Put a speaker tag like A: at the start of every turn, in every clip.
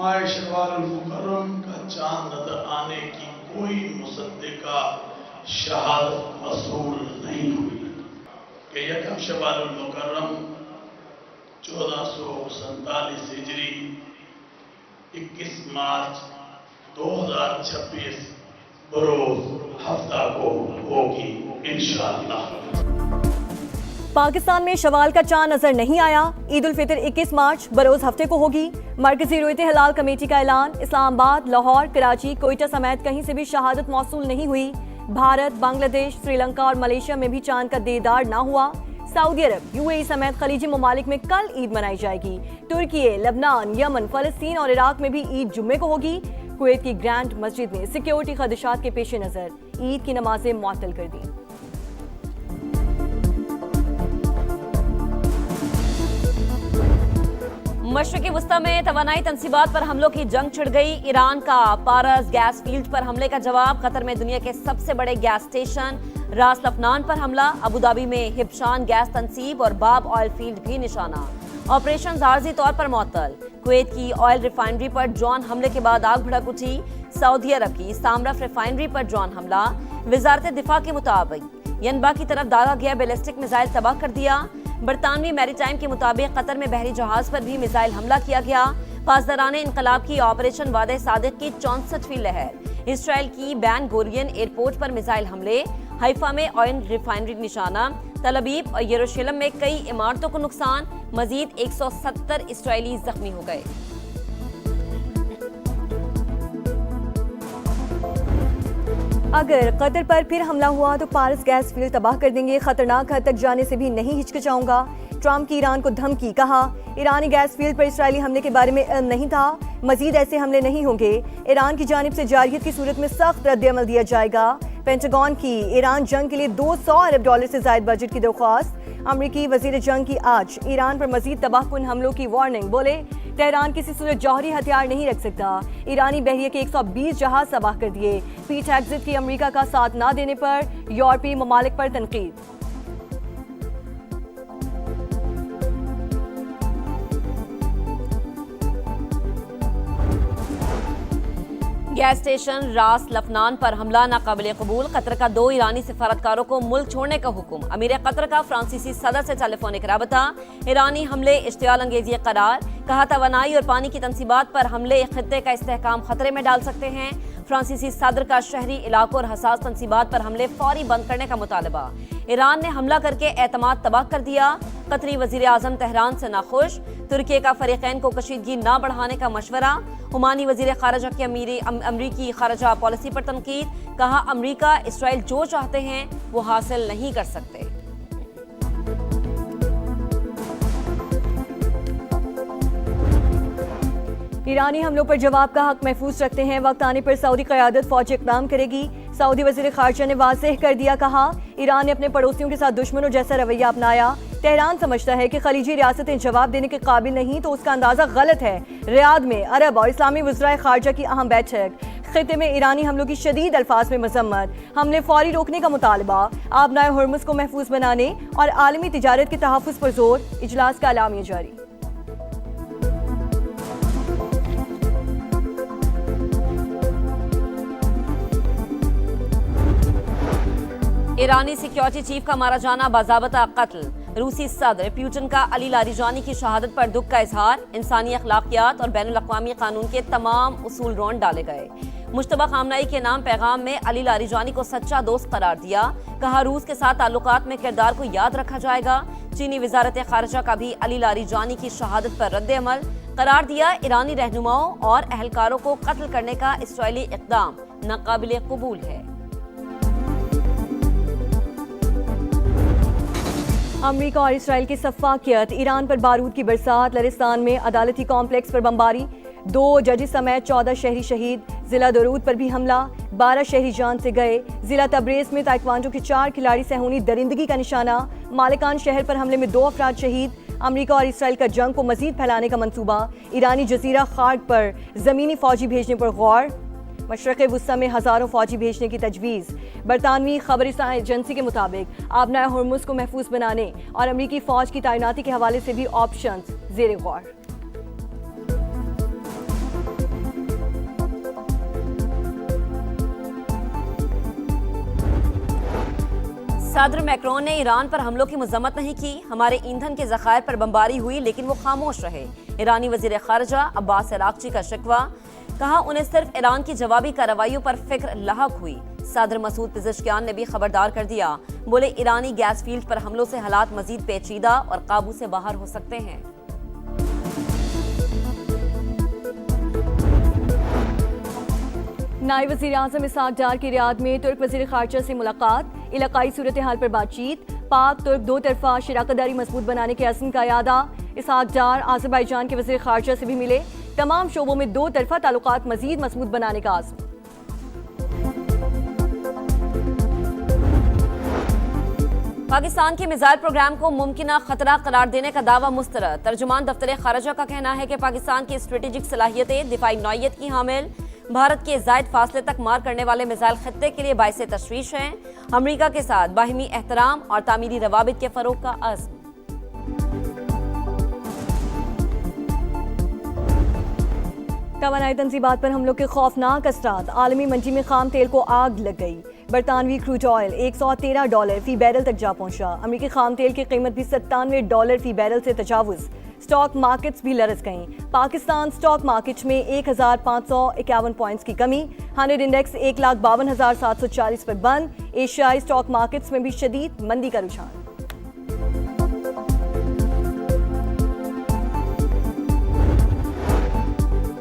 A: माह शवाल मुकर्रम का चांद नजर आने की कोई मुसद्दिका शहादत मसूल नहीं हुई कि यकम शवाल मुकर्रम 1447 हिजरी 21 मार्च 2026 बरोज हफ्ता को होगी इंशाअल्लाह।
B: पाकिस्तान में शवाल का चांद नजर नहीं आया। ईद उल फितर 21 मार्च बरोज हफ्ते को होगी। मरकजी रोयत हलाल कमेटी का ऐलान। इस्लामाबाद, लाहौर, कराची, कोयटा समेत कहीं से भी शहादत मौसूल नहीं हुई। भारत, बांग्लादेश, श्रीलंका और मलेशिया में भी चांद का दीदार ना हुआ। सऊदी अरब, यूएई समेत खलीजी ममालिक में कल ईद मनाई जाएगी। तुर्की, लेबनान, यमन, फलस्तीन और इराक में भी ईद जुम्मे को होगी। कुवैत की ग्रैंड मस्जिद ने सिक्योरिटी खदशात के पेश नजर ईद की नमाजें मुअत्तल कर दी।
C: मशरक़ी वस्ता में तवानाई तनसीबात पर हमलों की जंग छिड़ गई। ईरान का पारस गैस फील्ड पर हमले का जवाब। कतर में दुनिया के सबसे बड़े गैस स्टेशन रास लफनान पर हमला। अबू धाबी में हिब्शान गैस तनसीब और बाब ऑयल फील्ड भी निशाना। ऑपरेशन आर्जी तौर पर मुअत्तल। कुवैत की ऑयल रिफाइनरी पर ड्रोन हमले के बाद आग भड़क उठी। सऊदी अरब की सामरफ रिफाइनरी पर ड्रोन हमला। वजारत दिफा के मुताबिक यनबा की तरफ दागा गया बैलिस्टिक मिसाइल तबाह कर दिया। बरतानवी मैरीटाइम के मुताबिक कतर में बहरी जहाज पर भी मिसाइल हमला किया गया। पासदारान इनकलाब की ऑपरेशन वादे सादिक की 64वीं लहर। इसराइल की बैन गोरियन एयरपोर्ट पर मिसाइल हमले। हाइफा में ऑयल रिफाइनरी निशाना। तल अबीब और यरूशलेम में कई इमारतों को नुकसान। मजीद 170 इसराइली जख्मी हो गए।
B: अगर कतर पर फिर हमला हुआ तो पारस गैस फील्ड तबाह कर देंगे। खतरनाक हद तक जाने से भी नहीं हिचकिचाऊंगा। ट्रंप की ईरान को धमकी। कहा, ईरानी गैस फील्ड पर इसराइली हमले के बारे में इल्म नहीं था। मजीद ऐसे हमले नहीं होंगे। ईरान की जानिब से जारहियत की सूरत में सख्त रद्द-ए-अमल दिया जाएगा। पेंटागन की ईरान जंग के लिए $200 अरब से ज्यादा बजट की दरख्वास्त। अमरीकी वजीर जंग की आज ईरान पर मजीद तबाहकुन हमलों की वार्निंग। बोले, तेहरान किसी सूरत जौहरी हथियार नहीं रख सकता। ईरानी बहरिया के 120 जहाज तबाह कर दिए। पीट हेग्जिट की अमरीका का साथ ना देने पर यूरोपीय ममालिक पर तनकीद।
C: गैस स्टेशन रास लफनान पर हमला नाकाबिले कबूल। कतर का 2 ईरानी सिफारतकारों को मुल्क छोड़ने का हुक्म। अमीर कतर का फ्रांसीसी सदर से टेलीफोनिक राबता। ईरानी हमले इश्तियाल अंगेजी करार। कहा, तवानाई और पानी की तनसीबात पर हमले खित्ते का इस्तेहकाम खतरे में डाल सकते हैं। फ्रांसीसी सदर का शहरी इलाकों और हसास तनसीबात पर हमले फौरी बंद करने का मुतालबा। ईरान ने हमला करके एतमाद तबाह कर दिया। कतरी वजीर आजम तेहरान से नाखुश। तुर्की का फरीकैन को कशीदगी न बढ़ाने का मशवरा। ओमानी वजीर खारजा की अमरीकी खारजा पॉलिसी पर तनकीद। कहा, अमरीका इसराइल जो चाहते हैं वो हासिल नहीं कर सकते।
B: ईरानी हमलों पर जवाब का हक महफूज रखते हैं। वक्त आने पर सऊदी क़यादत फौजी इक़दाम करेगी। सऊदी वज़ीर ख़ारजा ने वाज़ेह कर दिया। कहा, ईरान ने अपने पड़ोसियों के साथ दुश्मनों जैसा रवैया अपनाया। तेहरान समझता है कि खलीजी रियासतें जवाब देने के काबिल नहीं, तो उसका अंदाज़ा गलत है। रियाद में अरब और इस्लामी वज़राए ख़ारजा की अहम बैठक। खित्ते में ईरानी हमलों की शदीद अल्फाज में मजम्मत। हमले फौरी रोकने का मुतालबा। आबनाए हुर्मुज़ को महफूज बनाने और आलमी तिजारत के तहफ़्फ़ुज़ पर जोर। इजलास का एलामिया जारी।
C: ईरानी सिक्योरिटी चीफ का मारा जाना बाज़ाबता कत्ल। रूसी सदर पुतिन का अली लारीजानी की शहादत पर दुख का इजहार। इंसानी अखलाकियात और बैनुल अक़वामी कानून के तमाम उसूल रौंद डाले गए। मुश्तबा खामनाई के नाम पैगाम में अली लारीजानी को सच्चा दोस्त करार दिया। कहा, रूस के साथ ताल्लुकात में किरदार को याद रखा जाएगा। चीनी वजारत खारजा का भी अली लारीजानी की शहादत पर रद्द अमल करार दिया। ईरानी रहनुमाओं और अहलकारों को कत्ल करने का इसराइली इक़दाम नाकाबिले कबूल है।
B: अमरीका और इसराइल की सफ़ाकियत। ईरान पर बारूद की बरसात। लरिस्तान में अदालती कॉम्प्लेक्स पर बमबारी। 2 जजेस समेत 14 शहरी शहीद। जिला दरूद पर भी हमला। 12 शहरी जान से गए। जिला तब्रेज़ में ताइक्वांडो के 4 खिलाड़ी सेहूनी दरिंदगी का निशाना। मालिकान शहर पर हमले में 2 अफराद शहीद। अमरीका और इसराइल का जंग को मजीद फैलाने का मंसूबा। ईरानी जजीरा खार्क पर ज़मीनी फौजी भेजने पर गौर। मशरक़ वुस्ता में हज़ारों फौजी भेजने की तजवीज़। बरतानवी खबरी एजेंसी के मुताबिक आबनाए हुर्मुज़ को महफूज बनाने और अमरीकी फ़ौज की तैनाती के हवाले से भी ऑप्शंस ज़ेरे गौर।
C: सदर मैक्रोन ने ईरान पर हमलों की मजम्मत नहीं की। हमारे ईंधन के जखायर पर बमबारी हुई लेकिन वो खामोश रहे। ईरानी वजीर खारजा अब्बास अरागची का शिकवा, कहा उन्हें सिर्फ ईरान की जवाबी कार्रवाइयों पर फिक्र लाहक हुई। सदर मसूद पिज़ेश्कियान ने भी खबरदार कर दिया, बोले ईरानी गैस फील्ड पर हमलों से हालात मजीद पेचीदा और काबू से बाहर हो सकते हैं।
B: नायब वज़ीर आज़म इसहाक डार की रियाद में तुर्क वज़ीर खारजा से मुलाकात, इलाकाई सूरत हाल पर बातचीत, पाक तुर्क दो तरफा शराकतदारी मजबूत बनाने के अज़्म का यादा। इसहाक डार आज़रबाईजान के वज़ीर खारजा से भी मिले, तमाम शोबों में दो तरफा ताल्लुकात मजीद मजबूत बनाने का अज़्म।
C: पाकिस्तान के मिसाइल प्रोग्राम को मुमकिना खतरा करार देने का दावा मुस्तरद। तर्जुमान दफ्तर खारजा का कहना है कि पाकिस्तान की स्ट्रेटेजिक सलाहियतें दिफाई नौयत की हामिल भारत के जायद फासले तक मार करने वाले मिसाइल खत्ते के लिए बाइसे तशवीश हैं। अमरीका के साथ बाहिमी एहतराम और तामीरी रवाबित के फरोग का अज़्म।
B: तवानाई तंजीबात पर हमलों के खौफनाक असरात, आलमी मंडी में खाम तेल को आग लग गई। बरतानवी क्रूड ऑयल $113 फी बैरल तक जा पहुंचा। अमरीकी खाम तेल की कीमत भी $97 फी बैरल से तजावुज। स्टॉक मार्केट्स भी लरस गईं। पाकिस्तान स्टॉक मार्केट में 1551 पॉइंट्स की कमी। 100 इंडेक्स 1,52,740 पर बंद। एशियाई स्टॉक मार्केट्स में भी शदीद मंदी का रुझान।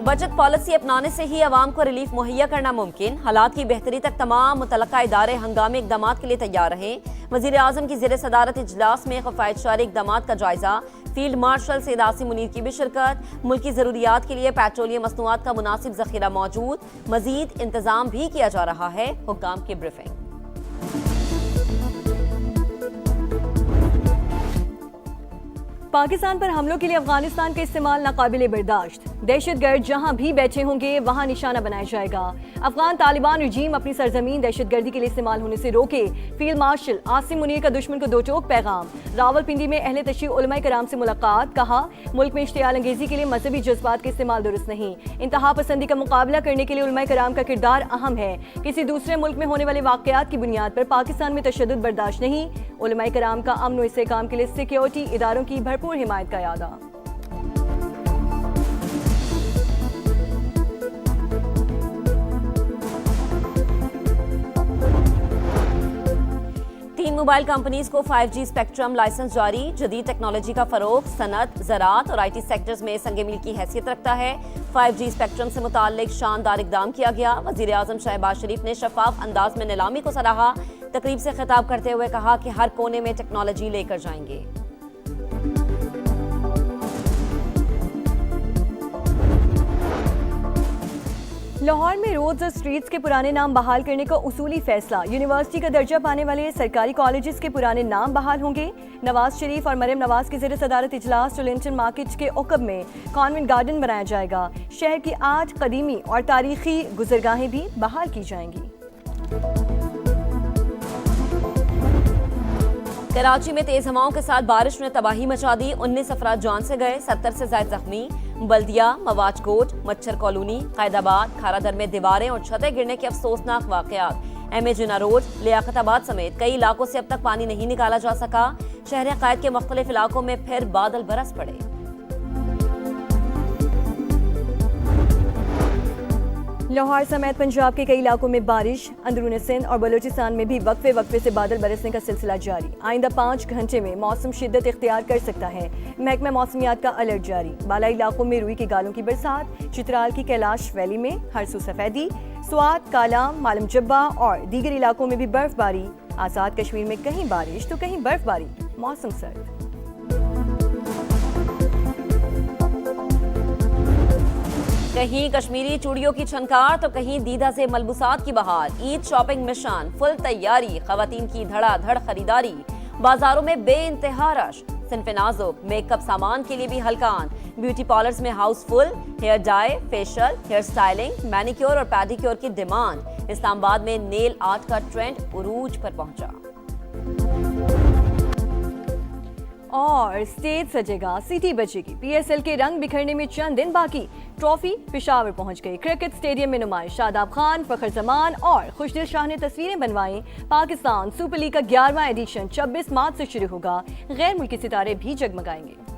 C: बजट पॉलिसी अपनाने से ही अवाम को रिलीफ मुहैया करना मुमकिन। हालात की बेहतरी तक तमाम मुतलका इदारे हंगामी इकदाम के लिए तैयार रहें। वजीर आजम की ज़ेर सदारत इजलास में किफायतशारी इकदाम का जायजा। फील्ड मार्शल सैयद आसिम मुनीर की भी शिरकत। मुल्की ज़रूरियात के लिए पेट्रोलियम मसनूआत का मुनासिब ज़ख़ीरा मौजूद। मजीद इंतजाम भी किया जा रहा है। हुक्काम की ब्रीफिंग।
B: पाकिस्तान पर हमलों के लिए अफगानिस्तान का इस्तेमाल नाकाबिले बर्दाश्त। दहशतगर्द जहां भी बैठे होंगे वहां निशाना बनाया जाएगा। अफगान तालिबान रजीम अपनी सरजमीन दहशतगर्दी के लिए इस्तेमाल होने से रोके। फील्ड मार्शल आसिम मुनीर का दुश्मन को दो टोक पैगाम। रावलपिंडी में अहले तशरीह उलमाए कराम से मुलाकात, कहा मुल्क में इश्तियाल अंगेजी के लिए मजहबी जज्बात का इस्तेमाल दुरुस्त नहीं। इंतहा पसंदी का मुकाबला करने के लिए उलमाए कराम का किरदार अहम है। किसी दूसरे मुल्क में होने वाले वाकयात की बुनियाद पर पाकिस्तान में तशद्दुद बर्दाश्त नहीं। उलमाए कराम का अमन व इस्तेहकाम के लिए सिक्योरिटी इदारों की भरपूर हिमायत का यादा।
C: तीन मोबाइल कंपनीज को 5G स्पेक्ट्रम लाइसेंस जारी। जदीद टेक्नोलॉजी का फरोग सनत, ज़राअत और IT सेक्टर्स में संगे मील की हैसियत रखता है। 5G स्पेक्ट्रम से मुताल्लिक शानदार इकदाम किया गया। वज़ीर आज़म शहबाज शरीफ ने शफाफ अंदाज में नीलामी को सराहा। तकरीब से खिताब करते हुए कहा कि हर कोने में टेक्नोलॉजी लेकर जाएंगे।
B: लाहौर में रोड्स और स्ट्रीट्स के पुराने नाम बहाल करने का उसूली फैसला। यूनिवर्सिटी का दर्जा पाने वाले सरकारी कॉलेजेस के पुराने नाम बहाल होंगे। नवाज शरीफ और मरियम नवाज की ज़ेर सदारत इजलास टोलिंटन मार्केट के ओकब में कॉन्वेंट गार्डन बनाया जाएगा। शहर की 8 कदीमी और तारीखी गुजरगाहें भी बहाल की जाएंगी।
C: कराची में तेज हवाओं के साथ बारिश ने तबाही मचा दी। 19 अफराद जान से गए, 70 से ज्यादा जख्मी। बल्दिया, मवाज कोट, मच्छर कॉलोनी, कैदाबाद, खारादर में दीवारें और छतें गिरने के अफसोसनाक वाकयात। MA जिना रोड, लियाकताबाद समेत कई इलाकों से अब तक पानी नहीं निकाला जा सका। शहर कैद के मुख्तलिफ इलाकों में फिर बादल बरस पड़े।
B: लाहौर समेत पंजाब के कई इलाकों में बारिश। अंदरूनी सिंध और बलूचिस्तान में भी वक्फे वक्फे से बादल बरसने का सिलसिला जारी। आइंदा 5 घंटे में मौसम शिद्दत इख्तियार कर सकता है। महकमा मौसमियात का अलर्ट जारी। बालाई इलाकों में रुई की गालों की बरसात। चित्राल की कैलाश वैली में हरसू सफेदी। स्वात, कालाम, मालम जब्बा और दीगर इलाकों में भी बर्फबारी। आजाद कश्मीर में कहीं बारिश तो कहीं बर्फबारी। मौसम सर्द।
C: कहीं कश्मीरी चूड़ियों की छनकार तो कहीं दीदा से मलबूसात की बहार। ईद शॉपिंग मिशन फुल तैयारी। खवातीन की धड़ाधड़ खरीदारी। बाजारों में बेइंतहा रश। सिन्फ नाजुक मेकअप सामान के लिए भी हलकान। ब्यूटी पार्लर्स में house full. Hair dye, facial, hair styling, manicure और पेडिक्योर की डिमांड। इस्लामाबाद में नेल आर्ट का ट्रेंड उरूज पर पहुंचा।
B: और स्टेज सजेगा, सिटी बचेगी। पीएसएल के रंग बिखरने में चंद दिन बाकी। ट्रॉफी पेशावर पहुंच गई। क्रिकेट स्टेडियम में नुमाइश। शादाब खान, फखर जमान और खुशदिल शाह ने तस्वीरें बनवाई। पाकिस्तान सुपर लीग का 11वां एडिशन 26 मार्च से शुरू होगा। गैर मुल्की सितारे भी जगमगाएंगे।